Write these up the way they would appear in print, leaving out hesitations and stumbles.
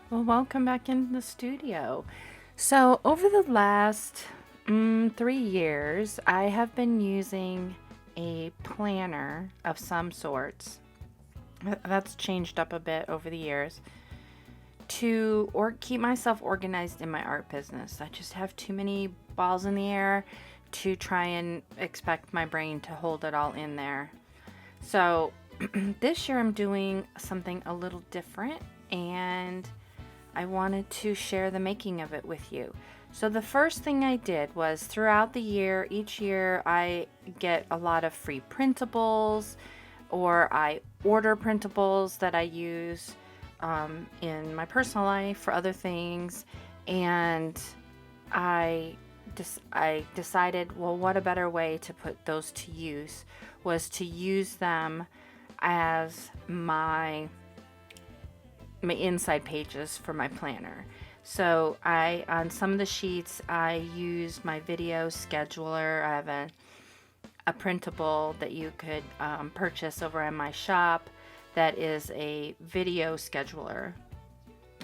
Well, welcome back into the studio. So, over the last 3 years, I have been using a planner of some sorts. That's changed up a bit over the years to keep myself organized in my art business. I just have too many balls in the air to try and expect my brain to hold it all in there. So, this year I'm doing something a little different, and I wanted to share the making of it with you. So the first thing I did was throughout the year, each year I get a lot of free printables, or I order printables that I use in my personal life for other things. And I decided, well, what a better way to put those to use was to use them as my inside pages for my planner. So on some of the sheets, I use my video scheduler. I have a printable that you could purchase over in my shop that is a video scheduler.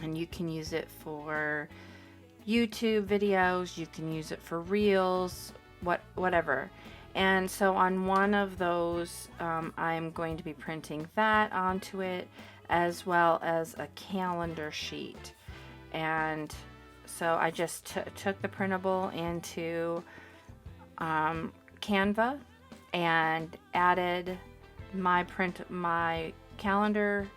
And you can use it for YouTube videos, you can use it for reels, whatever. And so on one of those, I'm going to be printing that onto it, as well as a calendar sheet. And so I just took the printable into Canva and added my calendar,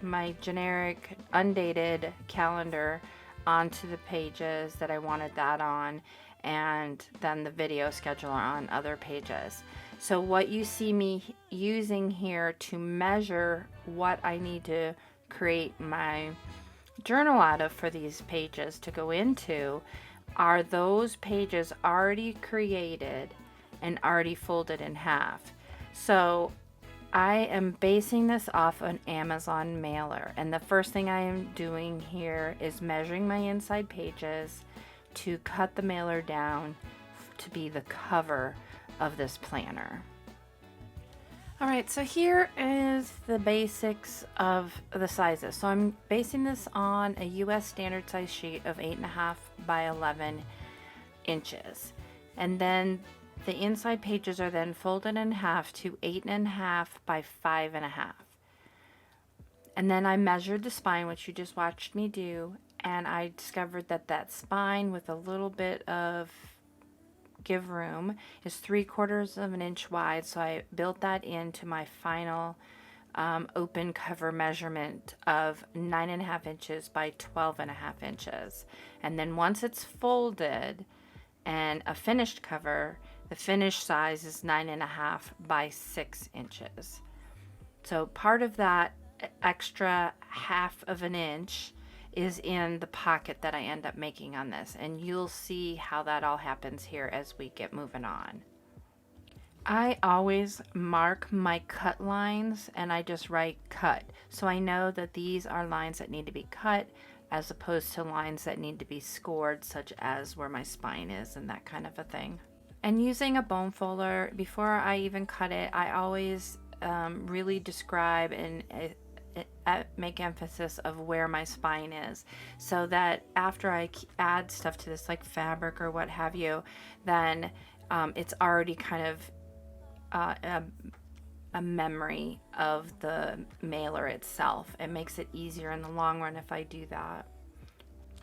my generic undated calendar onto the pages that I wanted that on, and then the video scheduler on other pages. So what you see me using here to measure what I need to create my journal out of for these pages to go into are those pages already created and already folded in half. So I am basing this off an Amazon mailer, and the first thing I am doing here is measuring my inside pages to cut the mailer down to be the cover of this planner. All right, so here is the basics of the sizes. So I'm basing this on a US standard size sheet of 8.5 by 11 inches. And then the inside pages are then folded in half to 8.5 by 5.5. And then I measured the spine, which you just watched me do, and I discovered that that spine with a little bit of give room is 3/4 of an inch wide. So I built that into my final open cover measurement of 9.5 inches by 12.5 inches. And then once it's folded and a finished cover, the finished size is 9.5 by 6 inches. So part of that extra 1/2 of an inch is in the pocket that I end up making on this, and you'll see how that all happens here as we get moving on. I always mark my cut lines, and I just write cut, so I know that these are lines that need to be cut as opposed to lines that need to be scored, such as where my spine is and that kind of a thing. And using a bone folder, before I even cut it, I always really describe and make emphasis of where my spine is, so that after I add stuff to this, like fabric or what have you, then it's already kind of a memory of the mailer itself. It makes it easier in the long run if I do that.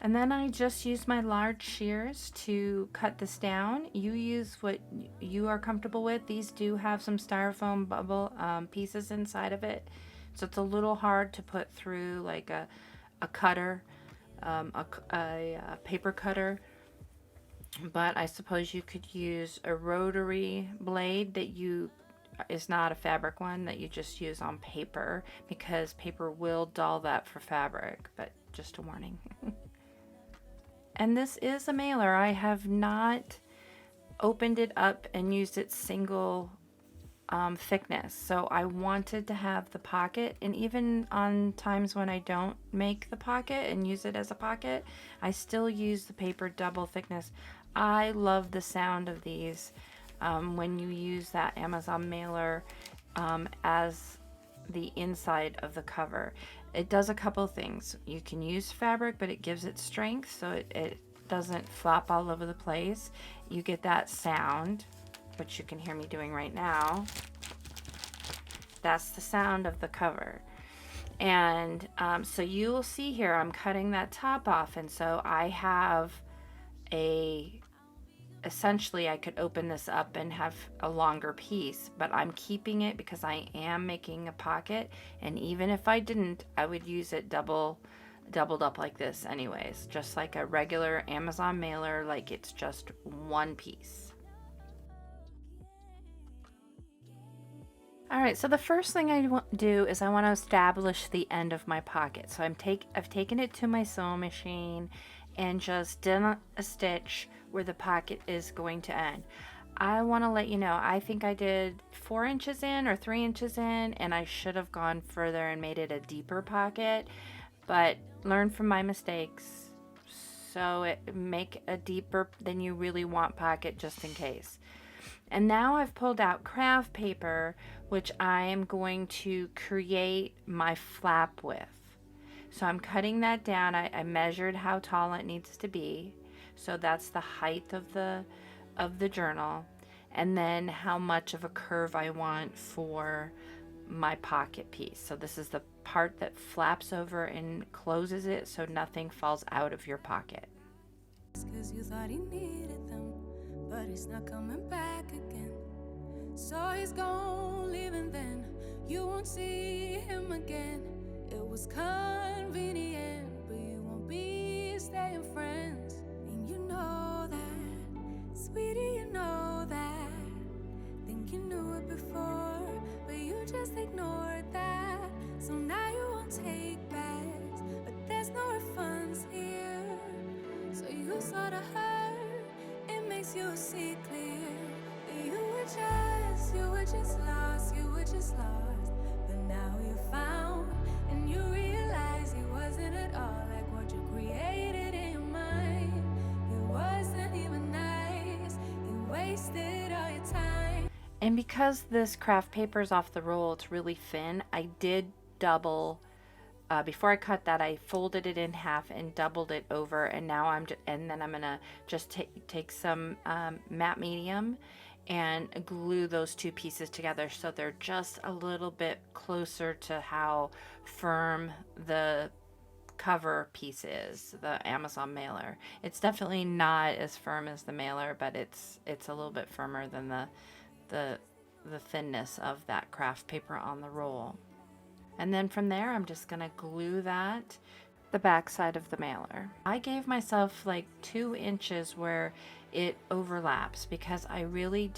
And then I just use my large shears to cut this down. You use what you are comfortable with. These do have some styrofoam bubble pieces inside of it, so it's a little hard to put through like a cutter, a paper cutter. But I suppose you could use a rotary blade that is not a fabric one, that you just use on paper, because paper will dull that for fabric, but just a warning. And this is a mailer. I have not opened it up and used its single thickness. So I wanted to have the pocket, and even on times when I don't make the pocket and use it as a pocket, I still use the paper double thickness. I love the sound of these when you use that Amazon mailer as the inside of the cover. It does a couple things. You can use fabric, but it gives it strength so it doesn't flop all over the place. You get that sound, which you can hear me doing right now. That's the sound of the cover. And so you will see here I'm cutting that top off, and so I have essentially I could open this up and have a longer piece, but I'm keeping it because I am making a pocket, and even if I didn't, I would use it doubled up like this anyways, just like a regular Amazon mailer, like it's just one piece. Alright, so the first thing I do is I want to establish the end of my pocket. So I've taken it to my sewing machine and just done a stitch where the pocket is going to end. I want to let you know, I think I did 4 inches in or 3 inches in, and I should have gone further and made it a deeper pocket, but learn from my mistakes. So make a deeper than you really want pocket just in case. And now I've pulled out craft paper, which I am going to create my flap with. So I'm cutting that down. I measured how tall it needs to be. So that's the height of the journal. And then how much of a curve I want for my pocket piece. So this is the part that flaps over and closes it so nothing falls out of your pocket. 'Cause you thought he needed them, but he's not coming back again. So he's gone, leaving then. You won't see him again. It was convenient, but you won't be staying friends. And you know that, sweetie, you know that. Think you knew it before, but you just ignored that. So now you won't take backs, but there's no refunds here. So you sorta hurt, it makes you see clear. You were just lost. But now you found, and you realize he wasn't at all like what you created in your mind. He wasn't even nice, he wasted all your time. And because this craft paper is off the roll, it's really thin, I did double. Before I cut that, I folded it in half and doubled it over, and now and then I'm gonna just take some matte medium and glue those two pieces together so they're just a little bit closer to how firm the cover piece is, the Amazon mailer. It's definitely not as firm as the mailer, but it's a little bit firmer than the thinness of that craft paper on the roll. And then from there, I'm just gonna glue that the back side of the mailer. I gave myself like 2 inches where it overlaps because I really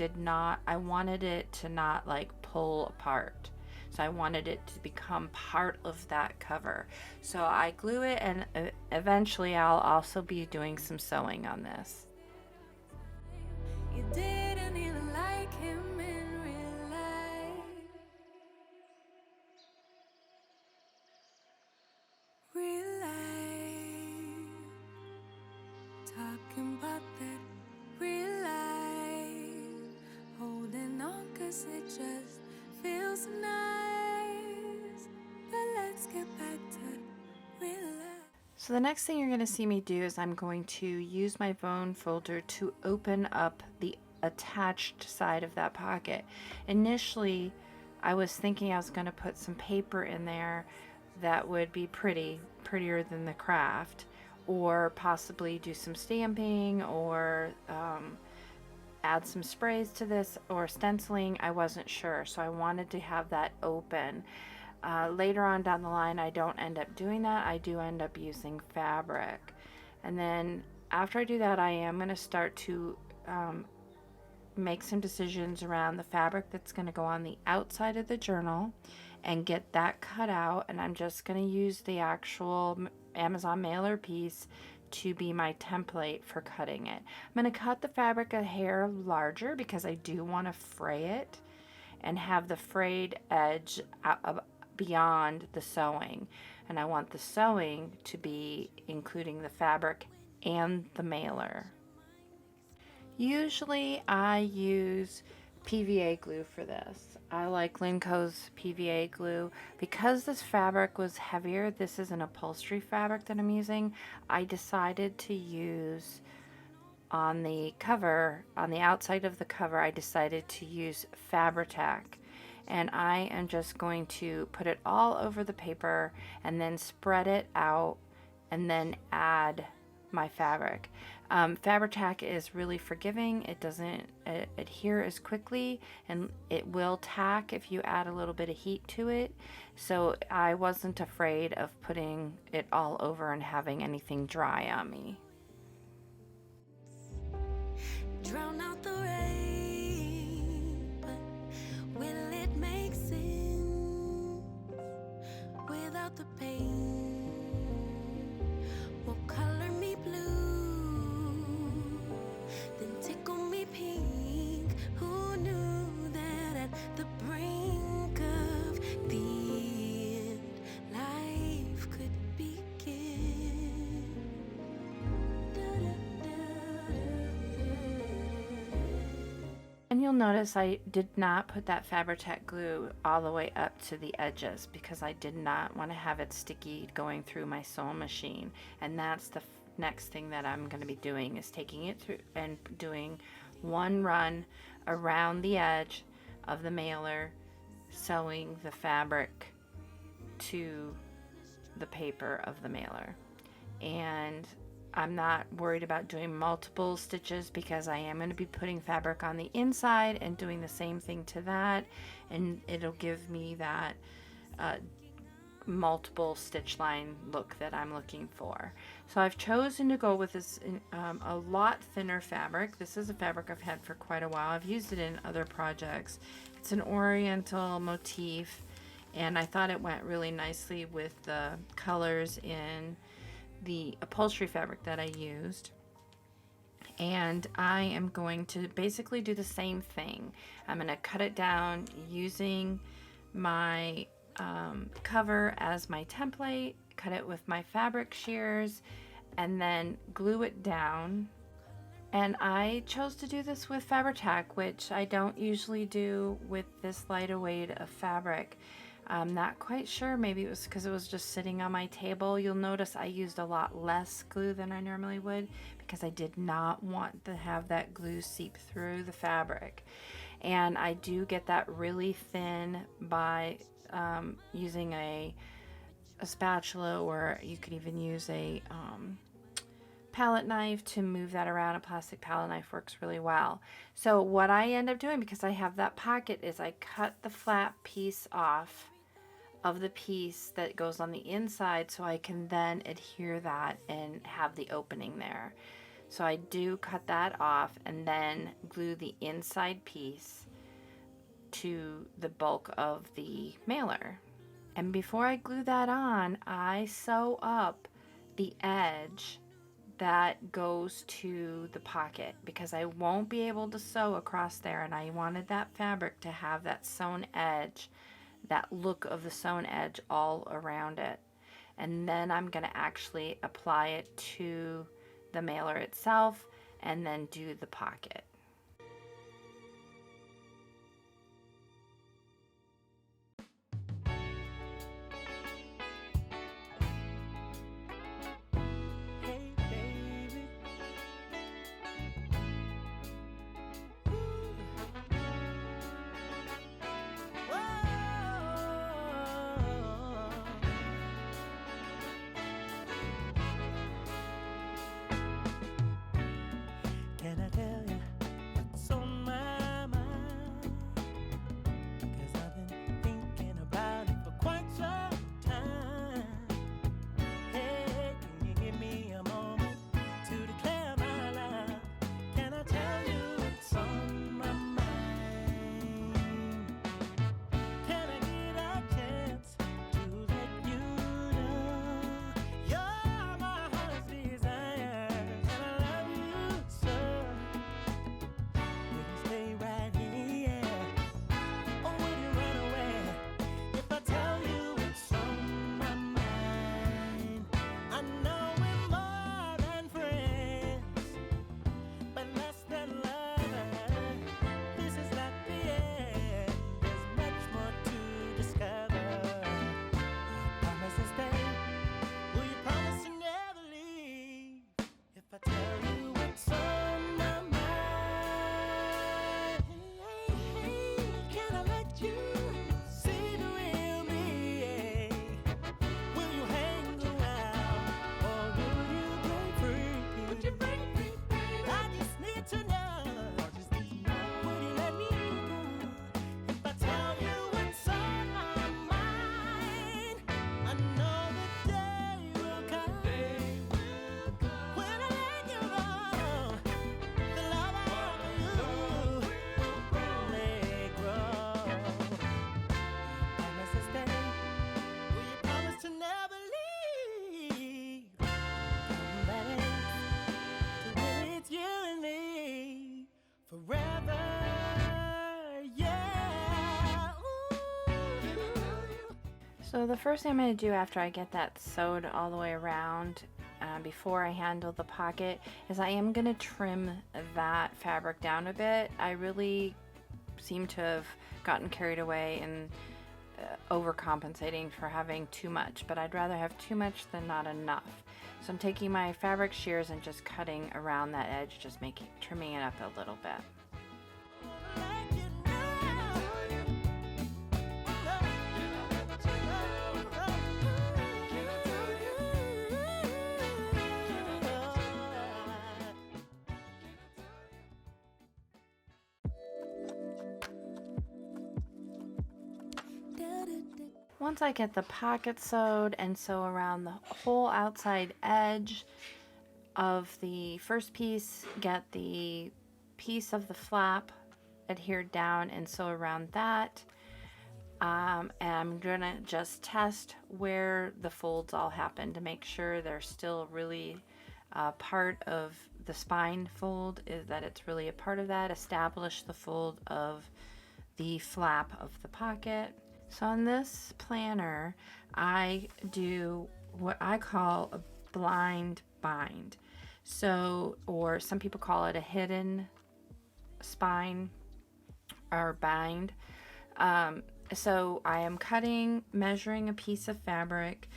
I wanted it to not like pull apart. So I wanted it to become part of that cover. So I glue it, and eventually I'll also be doing some sewing on this. You didn't even like him in real life. Real life. Talking about that real life. Holding on 'cause it just feels nice. But let's get back to real life. So the next thing you're going to see me do is I'm going to use my bone folder to open up the attached side of that pocket. Initially, I was thinking I was going to put some paper in there that would be prettier than the craft, or possibly do some stamping, or add some sprays to this, or stenciling. I wasn't sure, so I wanted to have that open. Later on down the line, I don't end up doing that. I do end up using fabric. And then after I do that, I am going to start to make some decisions around the fabric that's going to go on the outside of the journal and get that cut out. And I'm just going to use the actual Amazon mailer piece to be my template for cutting it. I'm going to cut the fabric a hair larger because I do want to fray it and have the frayed edge beyond the sewing, and I want the sewing to be including the fabric and the mailer. Usually I use PVA glue for this. I like Linco's PVA glue. Because this fabric was heavier, this is an upholstery fabric that I'm using, I decided to use on the cover, on the outside of the cover, I decided to use Fabri-Tac. And I am just going to put it all over the paper and then spread it out and then add my fabric. Fabri-Tac is really forgiving. It doesn't adhere as quickly, and it will tack if you add a little bit of heat to it. So I wasn't afraid of putting it all over and having anything dry on me. Drown out the rain, but will it make sense without the pain? Will color me blue, then tickle me pink. Who knew that at the brink of the end, life could begin? And you'll notice I did not put that Fabri-Tac glue all the way up to the edges because I did not want to have it sticky going through my sewing machine. And that's the next thing that I'm going to be doing, is taking it through and doing one run around the edge of the mailer, sewing the fabric to the paper of the mailer. And I'm not worried about doing multiple stitches because I am going to be putting fabric on the inside and doing the same thing to that, and it'll give me that multiple stitch line look that I'm looking for. So I've chosen to go with this a lot thinner fabric. This is a fabric I've had for quite a while. I've used it in other projects. It's an oriental motif, and I thought it went really nicely with the colors in the upholstery fabric that I used. And I am going to basically do the same thing. I'm going to cut it down using my cover as my template, cut it with my fabric shears, and then glue it down. And I chose to do this with Fabri-Tac, which I don't usually do with this lighter weight of fabric. I'm not quite sure, maybe it was because it was just sitting on my table. You'll notice I used a lot less glue than I normally would because I did not want to have that glue seep through the fabric. And I do get that really thin by using a spatula, or you could even use a palette knife to move that around. A plastic palette knife works really well. So what I end up doing, because I have that pocket, is I cut the flat piece off of the piece that goes on the inside so I can then adhere that and have the opening there. So I do cut that off and then glue the inside piece to the bulk of the mailer. And before I glue that on, I sew up the edge that goes to the pocket because I won't be able to sew across there, and I wanted that fabric to have that sewn edge, that look of the sewn edge all around it. And then I'm going to actually apply it to the mailer itself and then do the pocket. Can I tell you So the first thing I'm going to do after I get that sewed all the way around, before I handle the pocket, is I am going to trim that fabric down a bit. I really seem to have gotten carried away and overcompensating for having too much, but I'd rather have too much than not enough. So I'm taking my fabric shears and just cutting around that edge, just trimming it up a little bit. Once I get the pocket sewed and sew around the whole outside edge of the first piece, get the piece of the flap adhered down and sew around that. And I'm gonna just test where the folds all happen to make sure they're still really part of the spine fold, is that it's really a part of that. Establish the fold of the flap of the pocket. So on this planner, I do what I call a blind bind. So, or some people call it a hidden spine or bind. So I am measuring a piece of fabric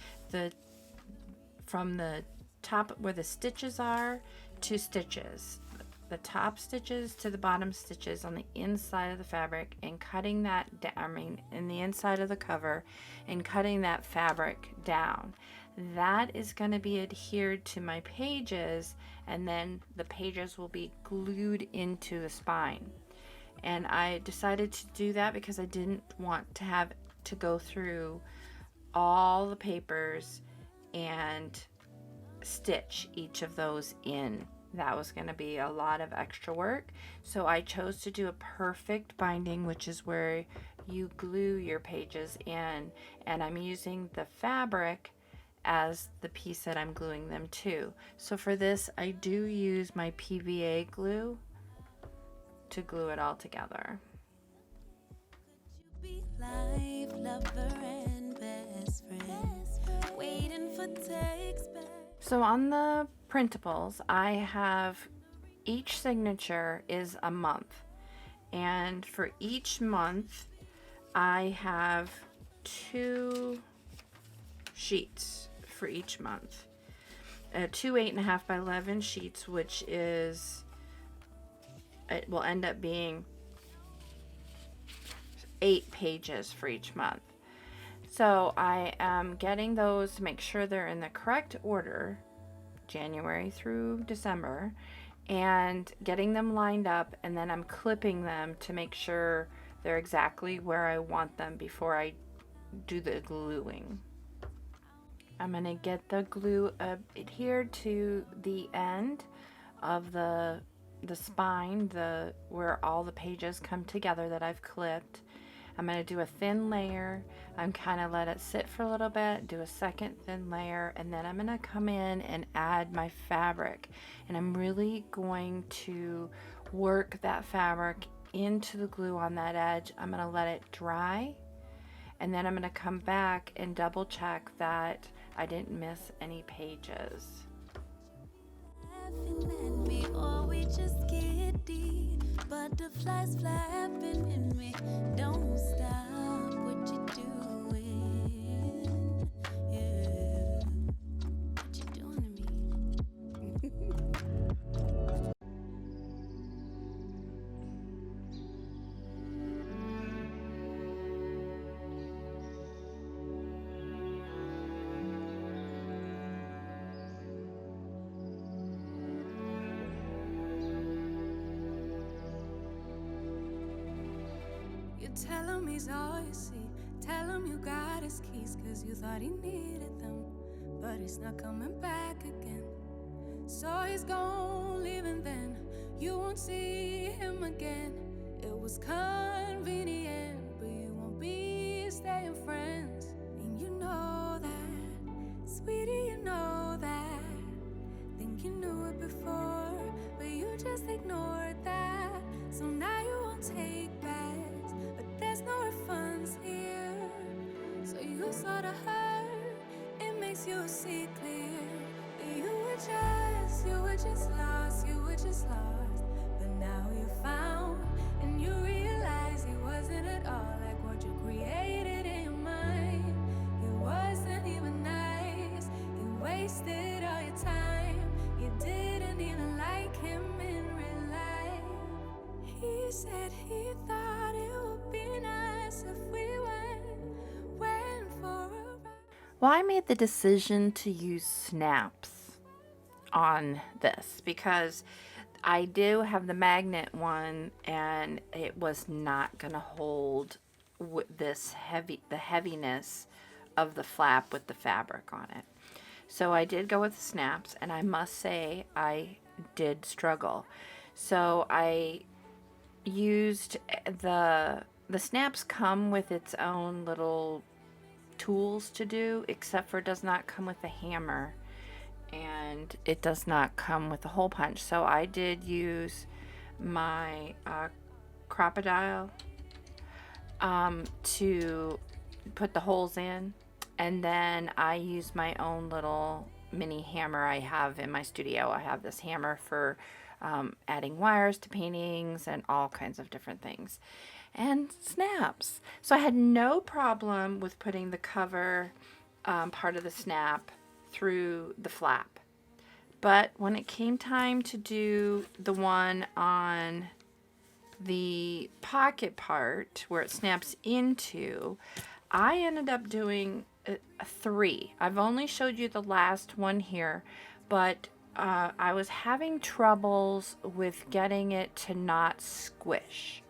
from the top where the stitches are to stitches. The top stitches to the bottom stitches on the inside of the fabric, and cutting that down, in the inside of the cover, and cutting that fabric down. That is going to be adhered to my pages, and then the pages will be glued into the spine. And I decided to do that because I didn't want to have to go through all the papers and stitch each of those in. That was going to be a lot of extra work. So I chose to do a perfect binding, which is where you glue your pages in, and I'm using the fabric as the piece that I'm gluing them to. So for this, I do use my PVA glue to glue it all together. Be life, lover, and best friend, waiting for text back. So on the printables, I have each signature is a month, and for each month I have 2 sheets for each month, 2 8.5 by 11 sheets, which is, it will end up being 8 pages for each month. So I am getting those to make sure they're in the correct order, January through December, and getting them lined up, and then I'm clipping them to make sure they're exactly where I want them before I do the gluing. I'm going to get the glue adhered to the end of the spine, where all the pages come together that I've clipped. I'm going to do a thin layer. I'm kind of let it sit for a little bit, do a second thin layer, and then I'm going to come in and add my fabric. And I'm really going to work that fabric into the glue on that edge. I'm going to let it dry, and then I'm going to come back and double check that I didn't miss any pages. Laughing at me, or we just get deep. Butterflies flapping in me. Don't stop what you're doing. Yeah, what you doing to me? You tell him he's all you see. Tell him you got his keys, 'cause you thought he needed them, but he's not coming back again. So he's gone, leaving then. You won't see him again. It was convenient, but you won't be staying friends. And you know that, sweetie, you know that. Think you knew it before, but you just ignored that. So now you won't take backs, but there's no refunds here. So you saw the hurt, it makes you see clear. You were just lost, you were just lost. But now you found, and you realize he wasn't at all like what you created in your mind. He wasn't even nice, you wasted all your time. You didn't even like him in real life. He said he thought it would be nice if we went for a ride. Well, I made the decision to use snaps on this because I do have the magnet one, and it was not going to hold the heaviness of the flap with the fabric on it. So I did go with the snaps, and I must say I did struggle. So I used the snaps come with its own little tools to do, except for it does not come with a hammer, and it does not come with a hole punch. So I did use my crocodile to put the holes in, and then I used my own little mini hammer I have in my studio. I have this hammer for adding wires to paintings and all kinds of different things, and snaps. So I had no problem with putting the cover part of the snap through the flap. But when it came time to do the one on the pocket part where it snaps into, I ended up doing 3. I've only showed you the last one here, but I was having troubles with getting it to not squish.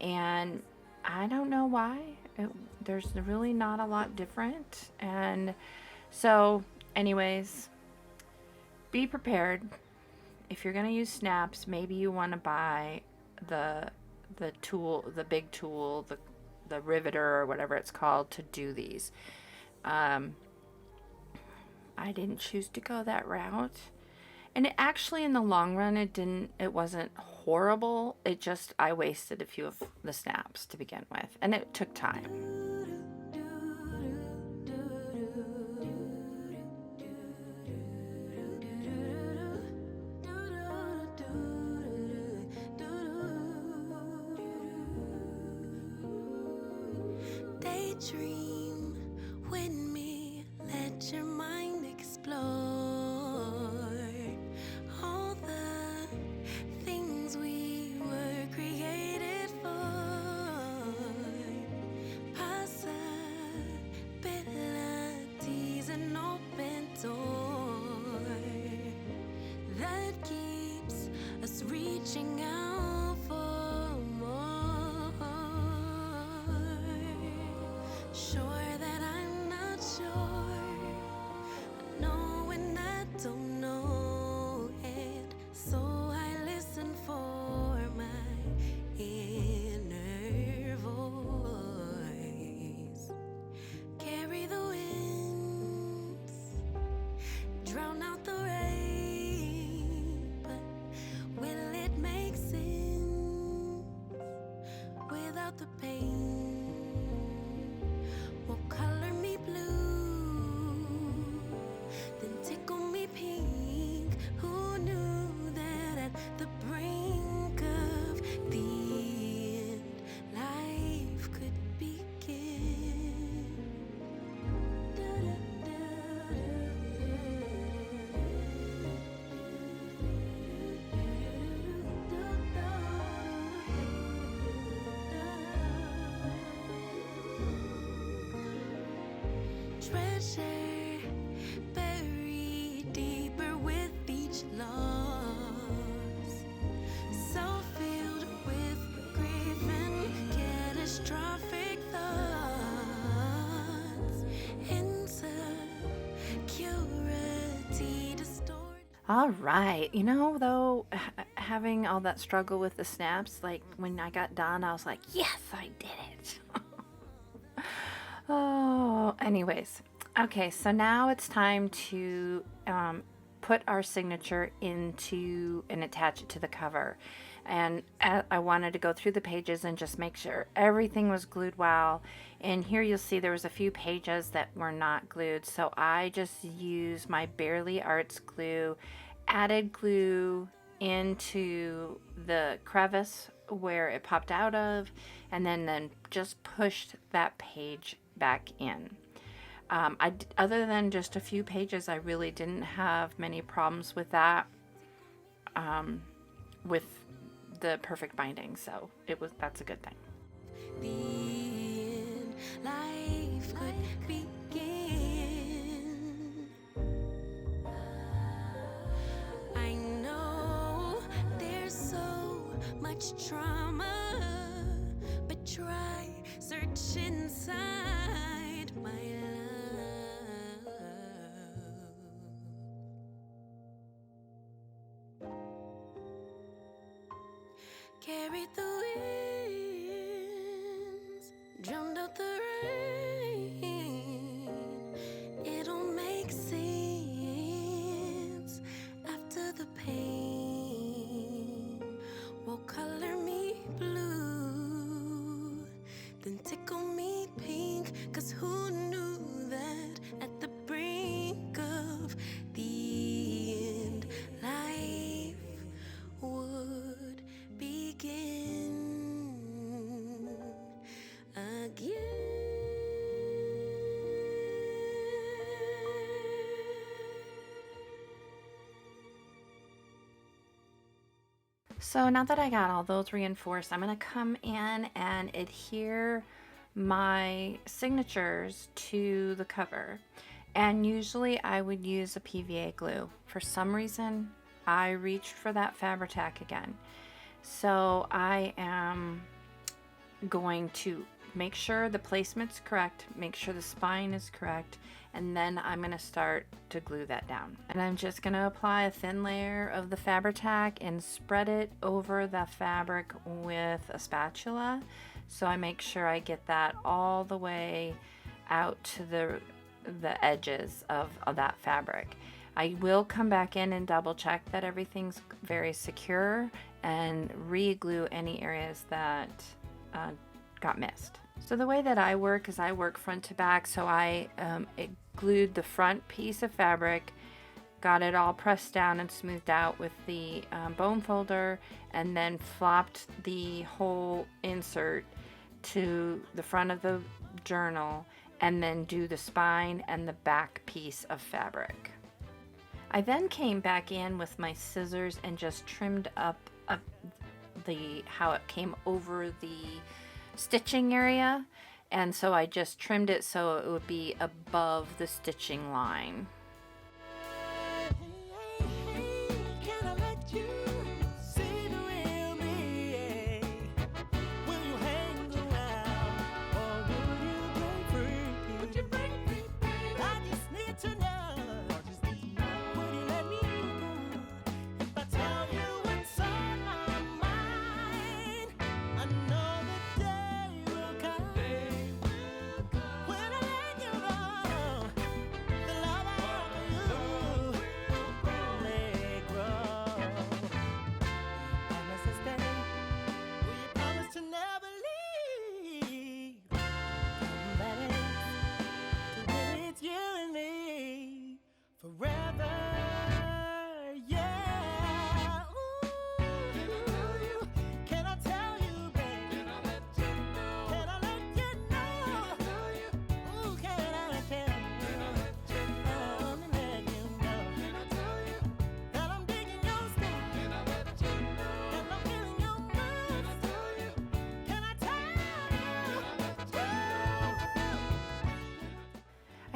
And I don't know why. There's really not a lot different. And so anyways, be prepared. If you're going to use snaps, maybe you want to buy the tool, the big tool, the riveter or whatever it's called to do these. I didn't choose to go that route. And it actually, in the long run, it wasn't horrible. It just, I wasted a few of the snaps to begin with, and it took time. Daydream with me, let your mind explore all the things we were created for. Possibilities, an open door that keeps us reaching out for more. Sure that I'm not sure, I know when I don't know it, so I listen for my inner voice. Carry the winds, drown out the rain, but will it make sense without the pain? Well, color me blue, then tickle me pink. Who knew that at the brink of the end, life could begin? Treasure buried deeper with each loss, so filled with grief and catastrophic thoughts, insecurity distorted. All right. You know, though, having all that struggle with the snaps, like when I got done, I was like, yes, I did it. Oh, anyways. Okay, so now it's time to put our signature into and attach it to the cover. And I wanted to go through the pages and just make sure everything was glued well. And here you'll see there was a few pages that were not glued, so I just used my Barely Arts glue, added glue into the crevice where it popped out of, and then just pushed that page back in. Other than just a few pages, I really didn't have many problems with that, with the perfect binding, so that's a good thing. The end, life could begin. I know there's so much trauma, but try search inside my love. Carried the winds, drowned out the rain. It'll make sense after the pain. Will color me blue, then tickle me pink. 'Cause who knew that at the brink of the end, life would begin again. So now that I got all those reinforced, I'm going to come in and adhere my signatures to the cover. And usually I would use a PVA glue. For some reason, I reached for that Fabri-Tac again. So I am going to make sure the placement's correct, make sure the spine is correct, and then I'm going to start to glue that down. And I'm just going to apply a thin layer of the Fabri-Tac and spread it over the fabric with a spatula. So I make sure I get that all the way out to the edges of that fabric. I will come back in and double check that everything's very secure and re-glue any areas that got missed. So the way that I work is I work front to back. So I glued the front piece of fabric, got it all pressed down and smoothed out with the bone folder, and then flopped the whole insert to the front of the journal, and then do the spine and the back piece of fabric. I then came back in with my scissors and just trimmed up how it came over the stitching area, and so I just trimmed it so it would be above the stitching line.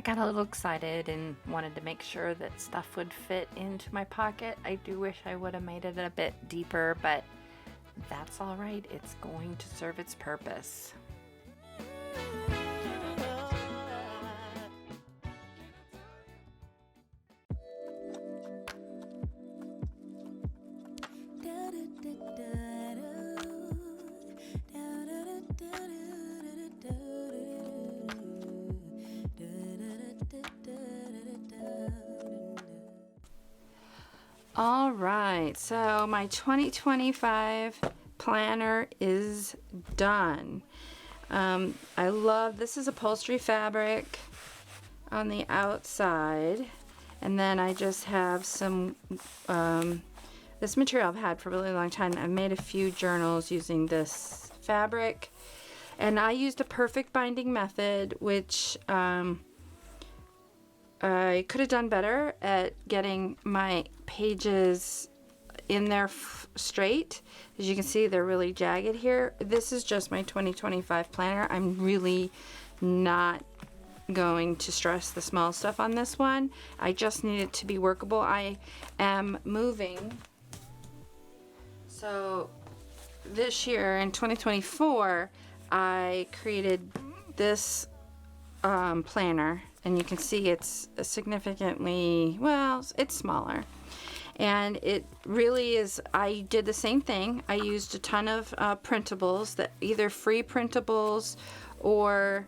Got a little excited and wanted to make sure that stuff would fit into my pocket. I do wish I would have made it a bit deeper, but that's all right. It's going to serve its purpose. All right, so my 2025 planner is done. I love, this is upholstery fabric on the outside, and then I just have some, this material I've had for a really long time. I've made a few journals using this fabric, and I used a perfect binding method, which I could have done better at getting my pages in there straight. As you can see, they're really jagged here. This is just my 2025 planner. I'm really not going to stress the small stuff on this one. I just need it to be workable. I am moving. So this year in 2024, I created this planner, and you can see it's significantly, well, it's smaller. And it really is, I did the same thing. I used a ton of printables, that either free printables or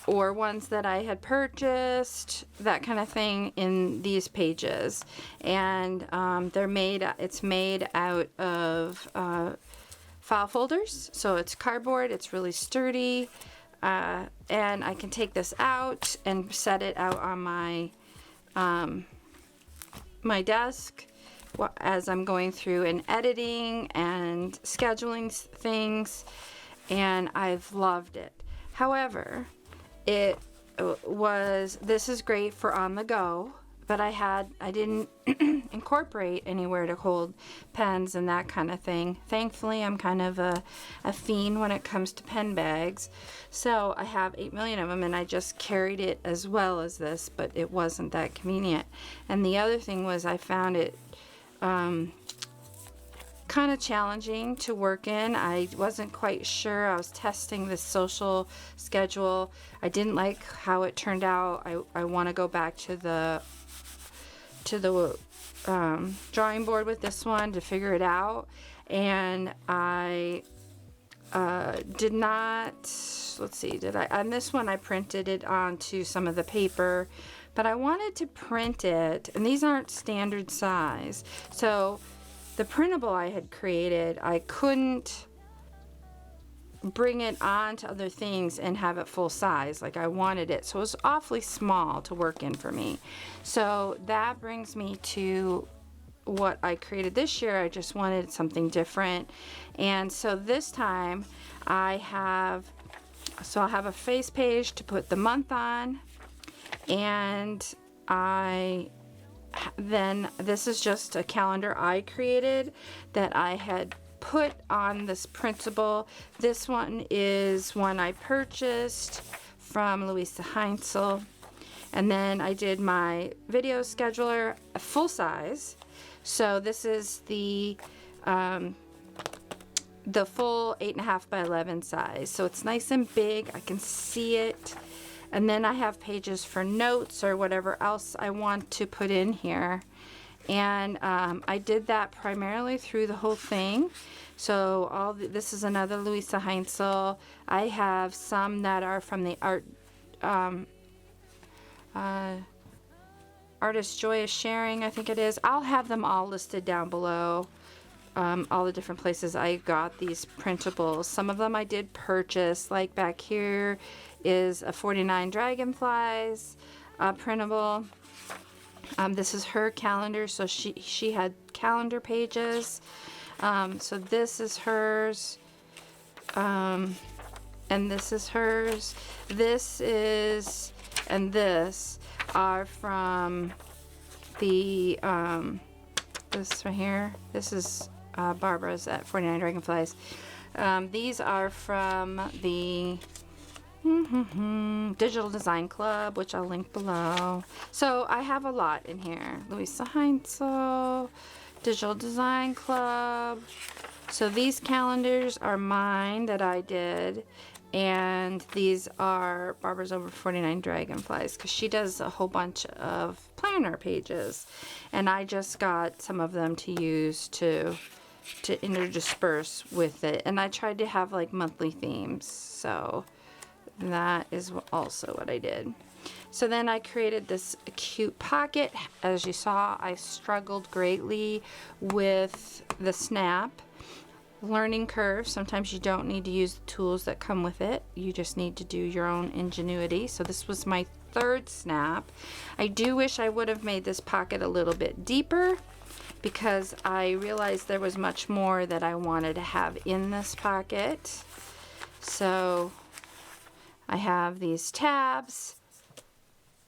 ones that I had purchased, that kind of thing, in these pages. And it's made out of file folders, so it's cardboard, it's really sturdy, and I can take this out and set it out on my my desk as I'm going through and editing and scheduling things, and I've loved it. However, this is great for on the go, but I didn't incorporate anywhere to hold pens and that kind of thing. Thankfully, I'm kind of a fiend when it comes to pen bags. So I have 8 million of them, and I just carried it as well as this, but it wasn't that convenient. And the other thing was, I found it kind of challenging to work in. I wasn't quite sure. I was testing this social schedule. I didn't like how it turned out. I want to go back to the drawing board with this one to figure it out. And I did not, let's see, on this one I printed it onto some of the paper, but I wanted to print it, and these aren't standard size. So the printable I had created, I couldn't bring it on to other things and have it full size like I wanted it. So it was awfully small to work in for me. So that brings me to what I created this year. I just wanted something different. And so this time I'll have a face page to put the month on, and then this is just a calendar I created that I had put on this printable. This one is one I purchased from Louisa Heinzel. And then I did my video scheduler full size. So this is the full 8.5 by 11 size. So it's nice and big. I can see it. And then I have pages for notes or whatever else I want to put in here. And I did that primarily through the whole thing. So this is another Louisa Heinzel. I have some that are from the Artist Joy is Sharing, I think it is. I'll have them all listed down below. All the different places I got these printables. Some of them I did purchase, like back here is a 49 Dragonflies printable. This is her calendar, so she had calendar pages. So this is hers, and this is hers. And this are from the, this right here. This is Barbara's at 49 Dragonflies. These are from the Digital Design Club, which I'll link below. So I have a lot in here. Louisa Heinzel, Digital Design Club. So these calendars are mine that I did, and these are Barbara's over 49 Dragonflies, because she does a whole bunch of planner pages, and I just got some of them to use to interdisperse with it. And I tried to have like monthly themes, so that is also what I did. So then I created this cute pocket. As you saw, I struggled greatly with the snap. Learning curve. Sometimes you don't need to use the tools that come with it. You just need to do your own ingenuity. So this was my third snap. I do wish I would have made this pocket a little bit deeper, because I realized there was much more that I wanted to have in this pocket. So I have these tabs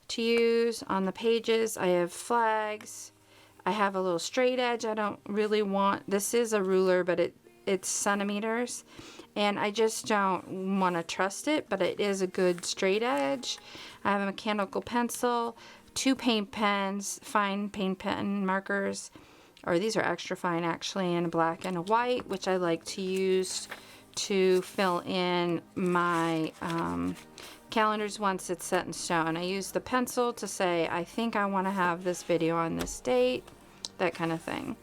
to use on the pages. I have flags. I have a little straight edge. I don't really want, this is a ruler, but it's centimeters, and I just don't want to trust it, but it is a good straight edge. I have a mechanical pencil, 2 paint pens, fine paint pen markers, or these are extra fine actually, and a black and a white, which I like to use to fill in my calendars once it's set in stone. I use the pencil to say, I think I want to have this video on this date, that kind of thing.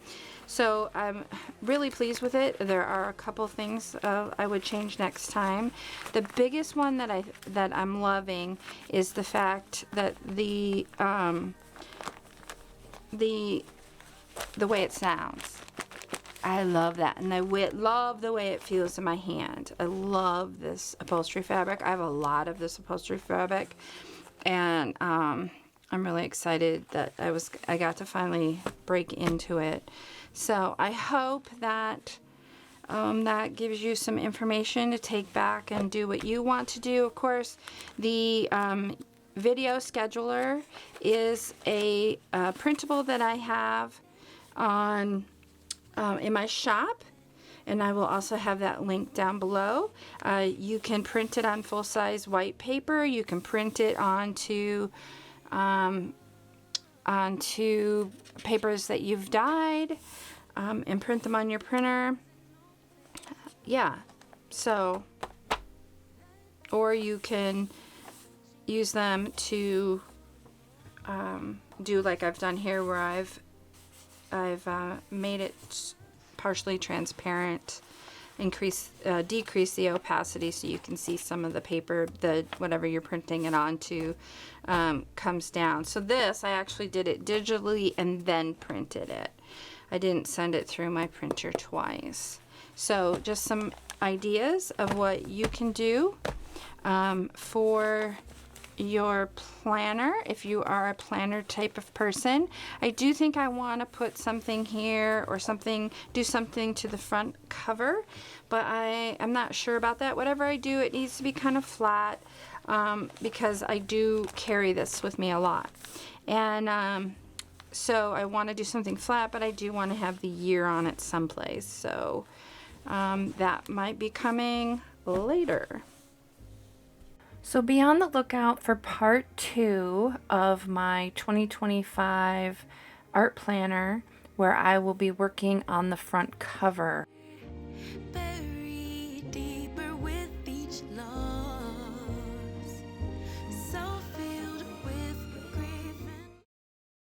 So I'm really pleased with it. There are a couple things I would change next time. The biggest one that I'm loving is the fact that the way it sounds. I love that, and I love the way it feels in my hand. I love this upholstery fabric. I have a lot of this upholstery fabric, and I'm really excited that I got to finally break into it. So I hope that that gives you some information to take back and do what you want to do. Of course, the video scheduler is a printable that I have on in my shop, and I will also have that link down below. You can print it on full-size white paper. You can print it onto papers that you've dyed, and print them on your printer. Yeah, so, or you can use them to do like I've done here, where I've made it partially transparent, decrease the opacity so you can see some of the paper, whatever you're printing it onto comes down. So this, I actually did it digitally and then printed it. I didn't send it through my printer twice. So just some ideas of what you can do for your planner if you are a planner type of person. I do think I want to put something here or do something to the front cover, but I'm not sure about that. Whatever I do, it needs to be kind of flat, because I do carry this with me a lot, and so I want to do something flat, but I do want to have the year on it someplace, so that might be coming later. So be on the lookout for part 2 of my 2025 art planner, where I will be working on the front cover.